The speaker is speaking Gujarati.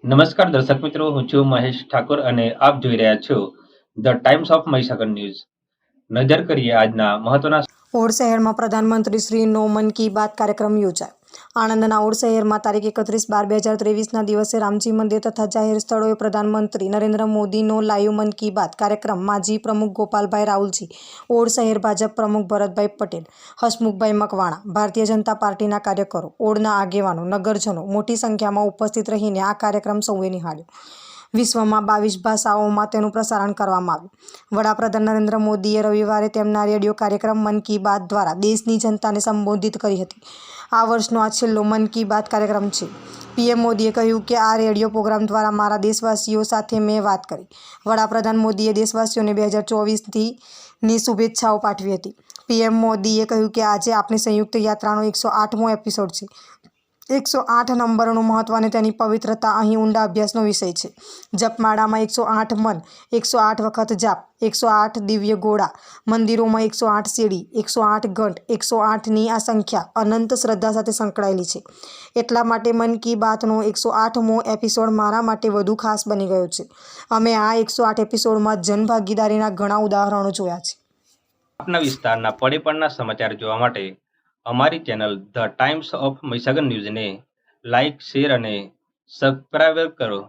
નમસ્કાર દર્શક મિત્રો, હું છું મહેશ ઠાકોર અને આપ જોઈ રહ્યા છો the times of Mahisagar news. નજર કરીએ આજના મહત્વના. ઓડ શહેરમાં પ્રધાનમંત્રી શ્રીનો મન કી બાત કાર્યક્રમ યોજાયો. આણંદના ઓડ શહેરમાં તારીખ 31/12/2023ના દિવસે રામજી મંદિર તથા જાહેર સ્થળોએ પ્રધાનમંત્રી નરેન્દ્ર મોદીનો લાઈવ મન કી બાત કાર્યક્રમ માજી પ્રમુખ ગોપાલભાઈ રાહુલજી, ઓડ શહેર ભાજપ પ્રમુખ ભરતભાઈ પટેલ, હસમુખભાઈ મકવાણા, ભારતીય જનતા પાર્ટીના કાર્યકરો, ઓડના આગેવાનો, નગરજનો મોટી સંખ્યામાં ઉપસ્થિત રહીને આ કાર્યક્રમ સૌએ નિહાળ્યો. વિશ્વમાં 22 ભાષાઓમાં તેનું પ્રસારણ કરવામાં આવ્યું. વડાપ્રધાન નરેન્દ્ર મોદીએ રવિવારે તેમના રેડિયો કાર્યક્રમ મન કી બાત દ્વારા દેશની જનતાને સંબોધિત કરી હતી. આ વર્ષનો આ છેલ્લો મન કી બાત કાર્યક્રમ છે. પીએમ મોદીએ કહ્યું કે આ રેડિયો પ્રોગ્રામ દ્વારા મારા દેશવાસીઓ સાથે મેં વાત કરી. વડાપ્રધાન મોદીએ દેશવાસીઓને 2024ની શુભેચ્છાઓ પાઠવી હતી. પીએમ મોદીએ કહ્યું કે આજે આપણી સંયુક્ત યાત્રાનો 108મો એપિસોડ છે. 108 નંબરનું મહત્વ અને તેની પવિત્રતા અહીં ઊંડા અભ્યાસનો વિષય છે. જપમાળામાં 108 મન, 108 વખત જાપ, 108 દિવ્ય ગોળા, મંદિરોમાં 108 સીડી, 108 ઘંટ, 108ની આ સંખ્યા અનંત શ્રદ્ધા સાથે સંકળાયેલી છે. એટલા માટે મન કી બાતનો 108મો એપિસોડ મારા માટે વધુ ખાસ બની ગયો છે. અમે આ 108 એપિસોડમાં જનભાગીદારીના ઘણા ઉદાહરણો જોયા છે. આપના વિસ્તારના પડે પડના સમાચાર જોવા માટે અમારી channel the times of Mahisagar ન્યૂઝને લાઇક, શેર અને સબસ્ક્રાઇબ કરો.